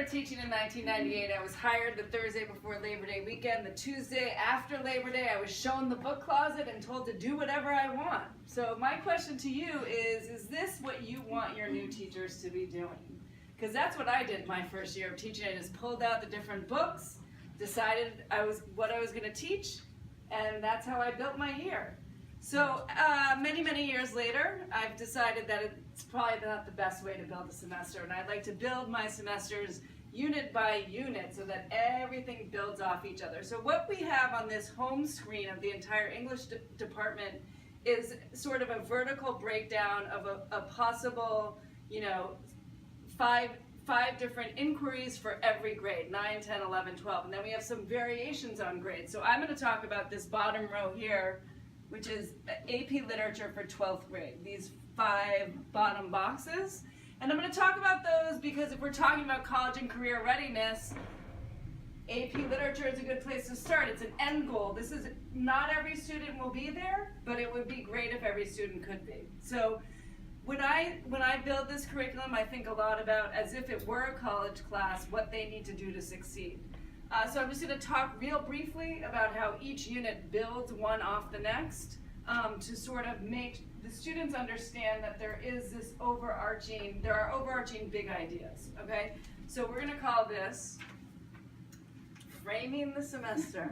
started teaching in 1998. I was hired the Thursday before Labor Day weekend. The Tuesday after Labor Day, I was shown the book closet and told to do whatever I want. So my question to you is this what you want your new teachers to be doing? Because that's what I did my first year of teaching. I just pulled out the different books, decided what I was going to teach, and that's how I built my year. So many years later, I've decided that it's probably not the best way to build a semester, and I'd like to build my semesters unit by unit so that everything builds off each other. So what we have on this home screen of the entire English department is sort of a vertical breakdown of a possible, five different inquiries for every grade, 9, 10, 11, 12, and then we have some variations on grades. So I'm going to talk about this bottom row here, which is AP Literature for 12th grade, these 5 bottom boxes. And I'm going to talk about those because if we're talking about college and career readiness, AP Literature is a good place to start. It's an end goal. This is, not every student will be there, but it would be great if every student could be. So when I build this curriculum, I think a lot about, as if it were a college class, what they need to do to succeed. So I'm just going to talk real briefly about how each unit builds one off the next to sort of make the students understand that there are overarching big ideas, okay? So we're going to call this Framing the Semester,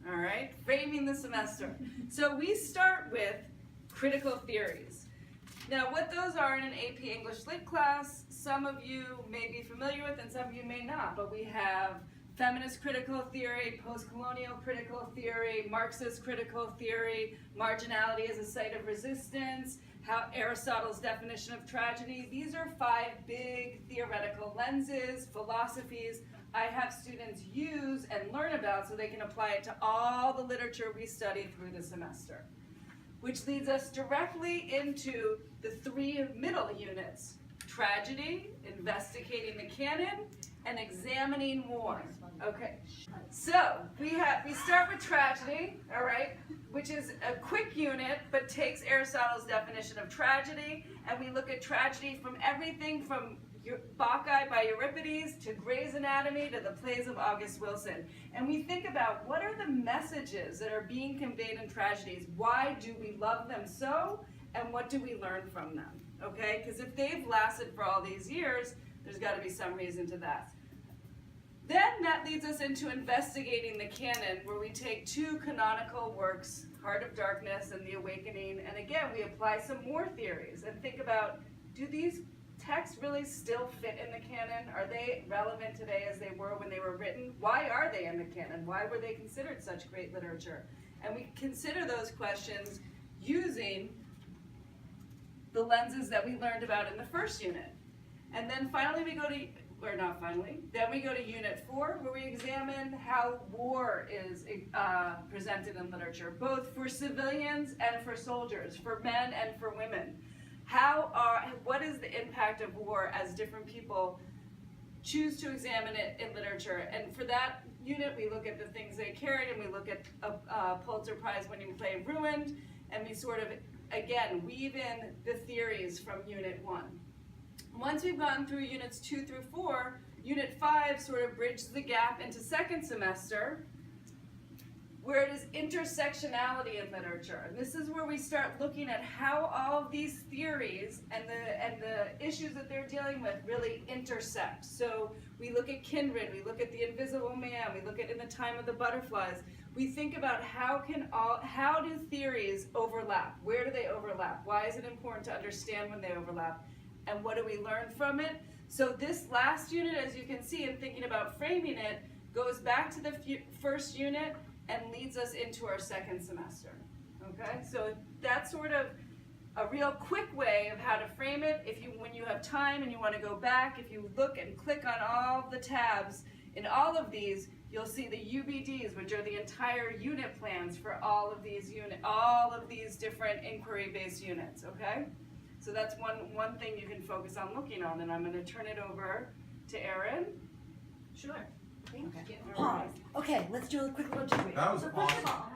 all right? Framing the Semester. So we start with critical theories. Now what those are in an AP English Lit class, some of you may be familiar with and some of you may not, but we have feminist critical theory, post-colonial critical theory, Marxist critical theory, marginality as a site of resistance, Aristotle's definition of tragedy. These are 5 big theoretical lenses, philosophies I have students use and learn about so they can apply it to all the literature we study through the semester. Which leads us directly into the 3 middle units: tragedy, investigating the canon, and examining war. Okay, so we start with tragedy, all right, which is a quick unit but takes Aristotle's definition of tragedy, and we look at tragedy from everything from Bacchae by Euripides to Gray's Anatomy to the plays of August Wilson. And we think about what are the messages that are being conveyed in tragedies? Why do we love them so? And what do we learn from them? Okay, because if they've lasted for all these years, there's got to be some reason to that. Then that leads us into investigating the canon, where we take 2 canonical works, Heart of Darkness and The Awakening, and again we apply some more theories and think about, do these texts really still fit in the canon? Are they relevant today as they were when they were written? Why are they in the canon? Why were they considered such great literature? And we consider those questions using the lenses that we learned about in the first unit. And then finally we go to, or not finally, then we go to Unit 4, where we examine how war is presented in literature, both for civilians and for soldiers, for men and for women. What is the impact of war as different people choose to examine it in literature? And for that unit, we look at the things they carried, and we look at a Pulitzer Prize winning play, Ruined, and we sort of, again, weave in the theories from Unit 1. Once we've gone through Units 2 through 4, Unit 5 sort of bridges the gap into second semester, where it is intersectionality in literature. And this is where we start looking at how all of these theories and the issues that they're dealing with really intersect. So we look at kindred, we look at the invisible man, we look at In the Time of the Butterflies. We think about how do theories overlap? Where do they overlap? Why is it important to understand when they overlap? And what do we learn from it? So this last unit, as you can see in thinking about framing it, goes back to the first unit and leads us into our second semester, okay? So that's sort of a real quick way of how to frame it. When you have time and you want to go back, if you look and click on all the tabs in all of these, you'll see the UBDs, which are the entire unit plans for all of these different inquiry-based units, okay? So that's one thing you can focus on looking on, and I'm going to turn it over to Erin. Sure. Okay, let's do a quick little debrief. That was So awesome. first of all,